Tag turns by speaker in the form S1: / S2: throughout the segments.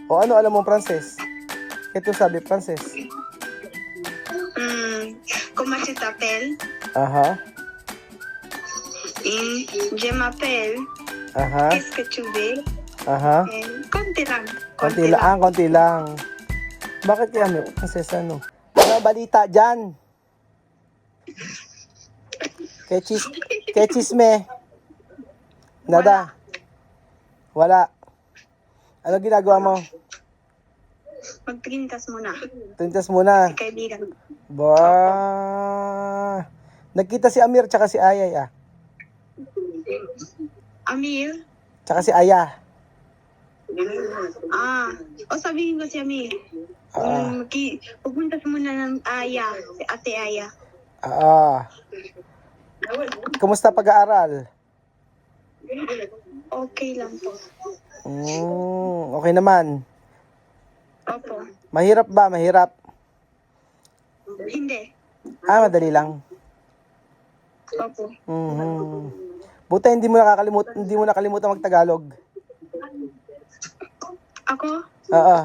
S1: O ano alam mo Frances? Ito sabi Frances.
S2: Comment tu t'appelles?
S1: Aha.
S2: Je m'appelle.
S1: Aha.
S2: Qu'est-ce que tu veux?
S1: Aha.
S2: Konti lang.
S1: Konti lang, konti lang. Bakit kaya may Frances ano? Ano balita dyan? Kay chisme. Nada. Wala. Ano ginagawa mo?
S2: Magprintas muna.
S1: Tintas muna.
S2: Kaibigan.
S1: Ba. Nagkita si Amir tsaka si Ayay ah.
S2: Amir?
S1: Tsaka si Aya.
S2: O sabihin ko si Amir. Pupunta muna ng Aya. Si Ate Aya.
S1: Kumusta pag-aaral?
S2: Okay lang po.
S1: Okay naman.
S2: Opo.
S1: Mahirap ba? Mahirap?
S2: Hindi.
S1: Madali lang.
S2: Opo.
S1: Buti hindi mo nakalimutan mag-Tagalog.
S2: Ako?
S1: Oo.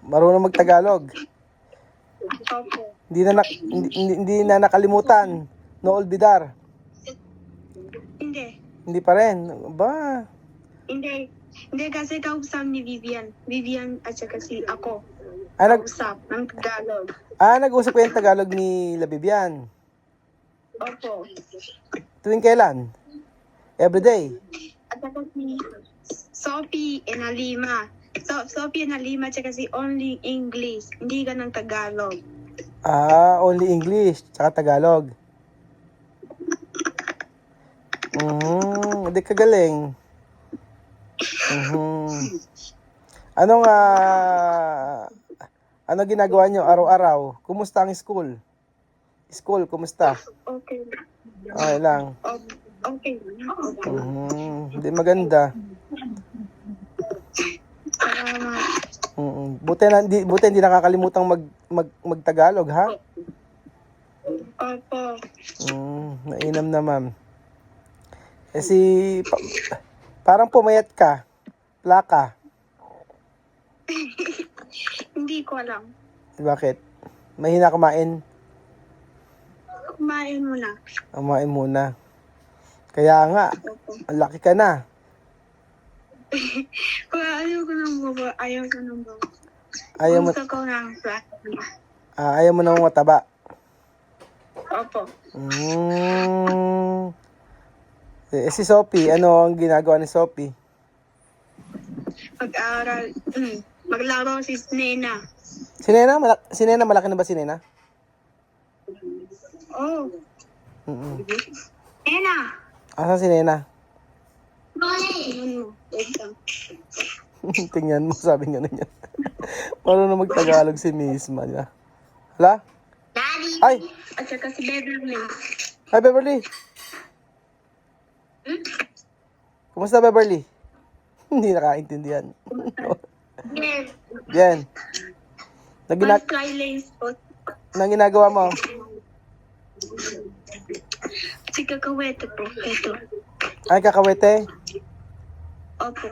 S1: Marunong mag-Tagalog.
S2: Opo.
S1: Hindi na nakalimutan. No olvidar.
S2: Hindi.
S1: Hindi pa rin. Ba?
S2: Hindi. Hindi kasi kausap ni Vivian. Vivian at saka si ako.
S1: Nag-
S2: Kausap ng Tagalog.
S1: nag-usap ko yung Tagalog ni La Bibian.
S2: Opo.
S1: Tuwing kailan? Everyday.
S2: At saka si Sophie and Alima. Sophie and Alima at saka si Only English. Hindi ka ng Tagalog.
S1: Only English, tsaka Tagalog. Hindi ka galing. Ano ginagawa nyo araw-araw? Kumusta ang school? School, kumusta?
S2: Okay.
S1: Okay lang.
S2: Okay.
S1: Hindi maganda. Buti hindi nakakalimutang mag-Tagalog, ha?
S2: Opo.
S1: Mainam naman. Parang pumayat ka. Plaka.
S2: Hindi ko alam.
S1: Bakit? Mahina kumain?
S2: Kumain mo na.
S1: Kumain muna. Kaya nga, ang laki ka na.
S2: Ayaw ko ng baba.
S1: Ayaw mo,
S2: Gusto ko ng plastic.
S1: ayaw mo nang mataba.
S2: Opo.
S1: Si Sophie, ano ang ginagawa ni Sophie?
S2: Pag-aaral. Maglaro si Nena.
S1: Si Nena, malaki na ba si Nena?
S2: Oh. Nena!
S1: Asan si Nena?
S2: Wait lang.
S1: Tingnan mo, sabi nga na niya. Marunong mag-Tagalog si Miss Maya. Hala?
S2: Daddy!
S1: Ay!
S2: At saka si Beverly.
S1: Hi, Beverly! Kumusta, Beverly? Hindi nakaintindihan.
S2: Yes.
S1: Yan. Nang ginagawa mo?
S2: Si Kakawete po. Ito.
S1: Ay, kakawete?
S2: Opo.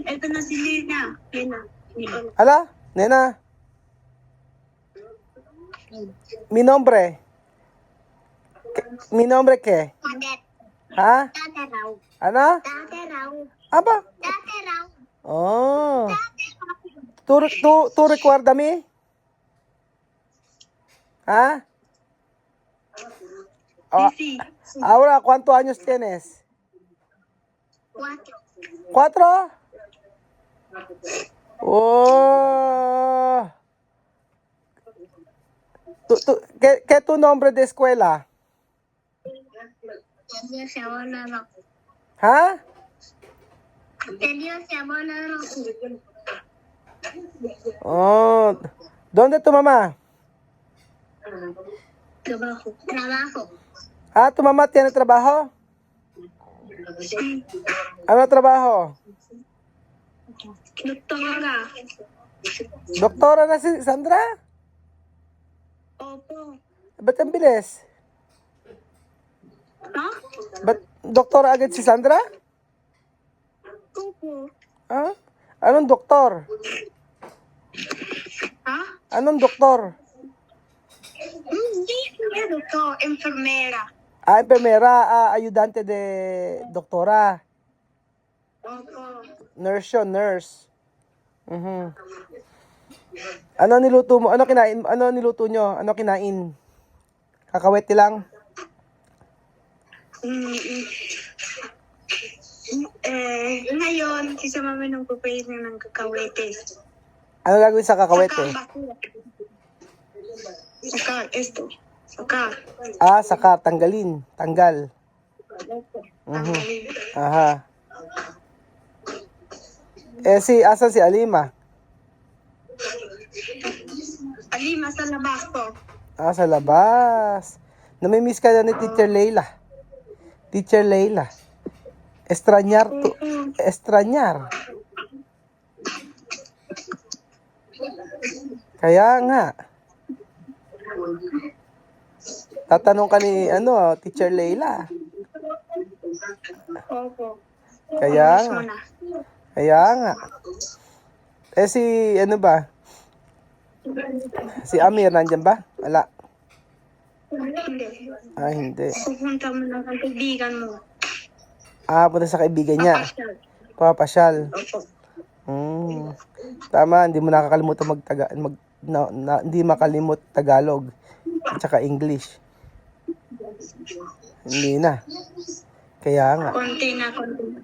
S2: Ito na si Nena.
S1: Hala? Nena? Mi nombre? Mi nombre ke? Ha?
S2: Dati raw.
S1: Ano?
S2: Dati raw.
S1: Aba?
S2: Dati raw.
S1: Oh. Tu recuérdame? ¿Ah?
S2: Sisi.
S1: Ahora, ¿cuántos años tienes?
S2: 4.
S1: ¿4? Oh. ¿Qué tu nombre de escuela? ¿Ah? Oh. ¿Dónde tu mamá?
S2: Trabajo.
S1: ¿Tu mamá tiene trabajo? Ano trabaho?
S2: Doktora.
S1: Doktora na si Sandra?
S2: Opo.
S1: Ba't ang bilis?
S2: Ha?
S1: Ba't doktora agad si Sandra?
S2: Opo.
S1: Ah? Anong doktor?
S2: Ha?
S1: Anong doktor?
S2: Hindi siya doktor, enfermera.
S1: Ah, enfermera, ayudante de doktora.
S2: Opo.
S1: Nurse yun, nurse. Mhm. Ano niluto mo? Ano kinain? Ano niluto nyo? Ano kinain? Kakawete lang?
S2: Mm, mm. Ngayon, si sa mama nang pupayin na ng kakawetes.
S1: Ano gagawin sa
S2: Saka
S1: kakawete?
S2: basura. Saka, esto. Saka.
S1: Ah, saka, tanggalin. Tanggal. Mhm.
S2: Tanggalin.
S1: Aha. Asan si Alima?
S2: Alima sa labas po.
S1: Ah, sa labas. Namimiss ka na ni Teacher Leila. Teacher Leila. Estranyar to.
S2: Opo.
S1: Estranyar. Kaya nga. Tatanong ka ni, Teacher Leila.
S2: Opo.
S1: Kaya
S2: Oras
S1: nga.
S2: mo na.
S1: Kaya nga. Si, ano ba? Si Amir, nandyan ba? Wala.
S2: Hindi.
S1: Ah, hindi.
S2: Pupunta mo lang ang kaibigan mo.
S1: Ah, punta sa kaibigan niya.
S2: Papasyal.
S1: Papasyal.
S2: Opo.
S1: Tama, hindi mo nakakalimutan hindi makalimot Tagalog at saka English. Hindi na. Kaya nga.
S2: Konti na, konti na.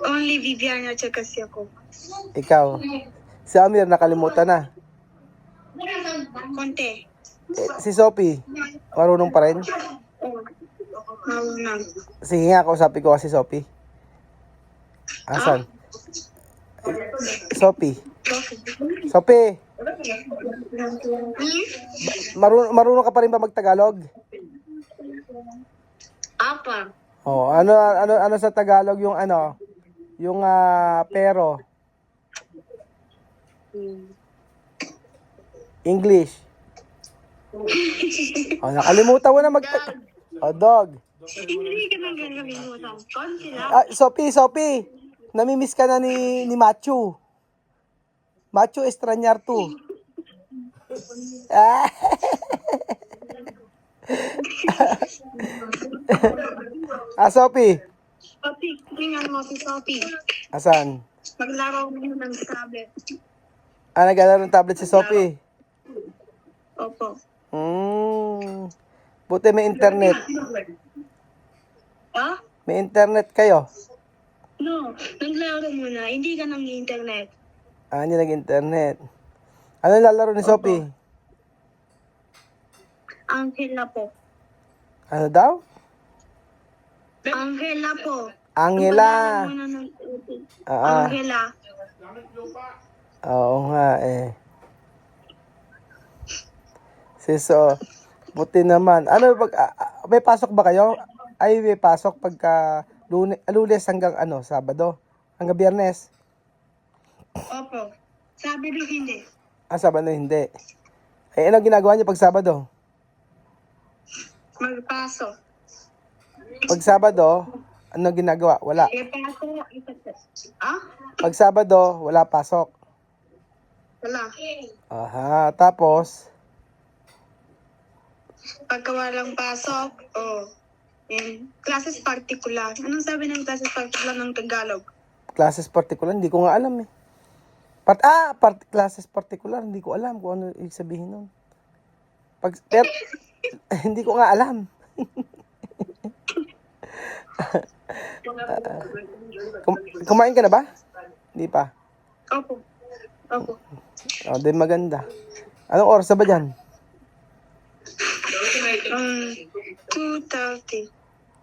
S2: Only Viviana at saka si ako.
S1: Ikaw, si Amir nakalimutan na.
S2: Konti.
S1: Si Sophie, marunong pa rin.
S2: Marunong.
S1: Sige nga, kausapin ko si Sophie. Asan? Sophie. Sophie, marunong ka pa rin ba magtagalog?
S2: Apa.
S1: Oh, ano sa Tagalog yung yung pero. English. Oh, nakalimutan mo na dog.
S2: Hindi ka nang gagamitan. Konti lang.
S1: Ah, Sophie. Namimiss ka na ni Machu. Machu Estranyar to. Ah. Sophie.
S2: Sophie, tingnan mo si Sophie.
S1: Asan?
S2: Maglaro mo ng tablet.
S1: Naglalaro ng tablet si Sophie.
S2: Opo.
S1: Buti may internet.
S2: Ha?
S1: May internet kayo.
S2: No, naglaro mo na. Hindi ka nang internet.
S1: Hindi nag-internet. Ano lalaro ni Sophie?
S2: Angela po.
S1: Ano daw?
S2: Angela po.
S1: Angela.
S2: Maglaro mo na ng
S1: Ah,
S2: Angela.
S1: oo nga eh. Buti naman. May pasok ba kayo? Ay, may pasok pagka Lunes hanggang Sabado? Hanggang Biyernes?
S2: Opo. Sabi rin hindi.
S1: Sabado hindi. Ano ginagawa niyo pag Sabado?
S2: Magpasok.
S1: Pag Sabado, ano ginagawa? Wala.
S2: Ipasok. Ah?
S1: Pag Sabado, wala pasok.
S2: Wala.
S1: Aha, tapos,
S2: Pagka walang pasok, classes particular. Anong sabi ng classes particular ng Tagalog?
S1: classes particular, hindi ko nga alam eh. Classes particular, hindi ko alam kung ano ibig sabihin nun. Pero, hindi ko nga alam. Kumain ka na ba? Hindi pa.
S2: Opo. Opo.
S1: Di maganda. Anong oras na ba dyan?
S2: 2:30.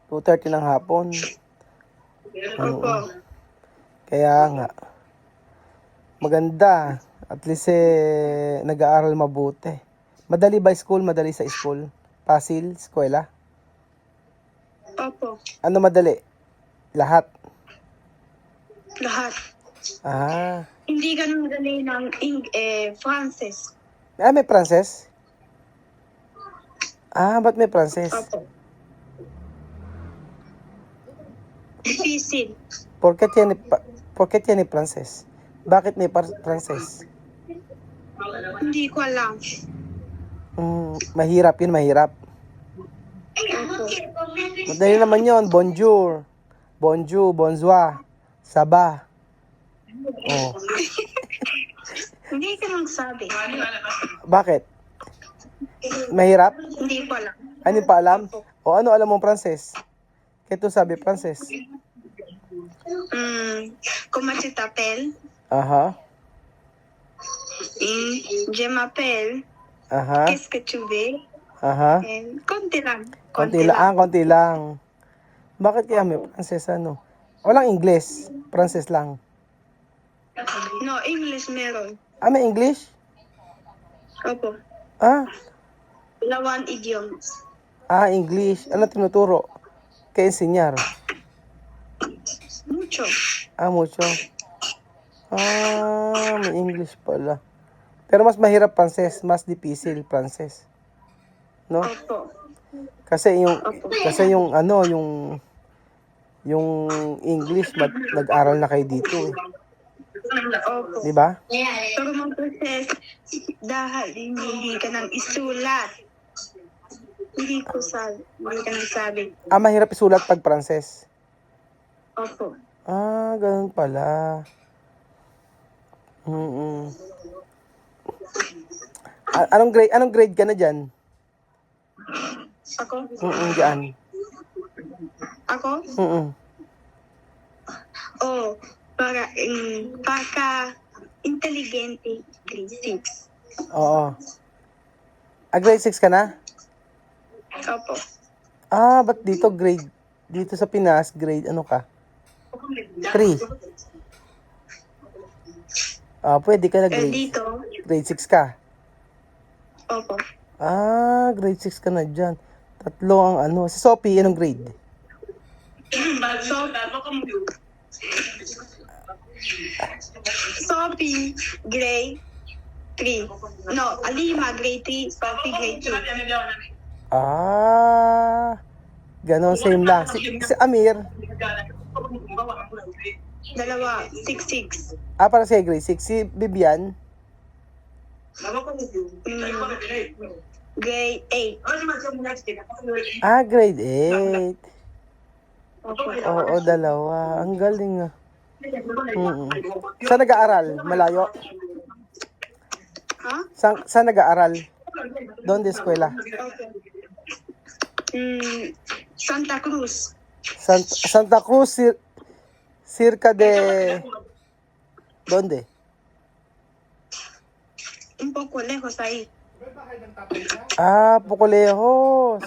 S1: 2:30 ng hapon.
S2: Opo.
S1: Kaya nga. Maganda. At least nag-aaral mabuti. Madali ba school? Madali sa school? Pasil? Eskwela?
S2: Opo.
S1: Ano madali? Lahat?
S2: Lahat. Hindi ka nang madali ng Francis.
S1: May Frances? Ba't may Frances?
S2: Opo. Difícil.
S1: ¿Por qué tiene francés? Bakit may francés?
S2: Hindi ko alam.
S1: Mahirap yun, mahirap.
S2: Opo.
S1: Madali naman yun. Bonjour. Bonjour, bonsoir. Saba. Oh.
S2: Hindi ka nang sabi.
S1: Bakit? Mahirap?
S2: Hindi ko alam.
S1: Ano pa alam? O ano alam mong Frances? Kaya ito sabi Frances.
S2: Comment tu t'appelles?
S1: Aha.
S2: Je m'appelle.
S1: Aha.
S2: Qu'est-ce que tu veux?
S1: Aha.
S2: Konti lang.
S1: Konti lang. Konti lang. Bakit kaya may Frances ano? Walang English. Frances lang.
S2: No, English meron.
S1: Ah, may English?
S2: Opo.
S1: Ah.
S2: Dalawang idioms.
S1: Ah, English. Ano tinuturo? Kaya enseñar.
S2: Mucho.
S1: Ah, mucho. Ah, may English pala. Pero mas mahirap Frances, mas difícil Frances. No?
S2: Opo.
S1: Kasi yung ano, yung English nag-aral na kayo dito eh.
S2: Opo.
S1: Di ba?
S2: Pero mag-process dahil hindi ka nang isulat. Hindi ka nang sabi.
S1: Ah, mahirap isulat pag Frances.
S2: Opo.
S1: Ah, ganun pala. Anong grade ka na diyan?
S2: Ako?
S1: Diyan.
S2: Ako? Oh, para inteligente, grade 6.
S1: Oo. Ah, grade 6 ka na?
S2: Opo.
S1: Ah, ba't dito sa Pinas, grade ano ka? 3. Ah, pwede ka na
S2: Dito?
S1: grade 6 ka.
S2: Opo.
S1: Ah, grade 6 ka na dyan. 3 ang ano. Si Sophie, anong grade?
S2: Sophie, grade 3. No, Alima, grade 3. Sophie, grade 2.
S1: Ah, ganon, same lang. Si Amir,
S2: Dalawa, 6.
S1: para siya grade 6. Si Bibian,
S2: Grade 8.
S1: grade 8.
S2: Opo.
S1: Oo, dalawa. Ang galing ah. Saan nag-aaral? Malayo?
S2: Ha?
S1: Saan nag-aaral? Doon di eskwela.
S2: Santa Cruz.
S1: Santa Cruz, circa de... ¿Dónde?
S2: Un poco lejos ahí.
S1: Ah, Pocolejos.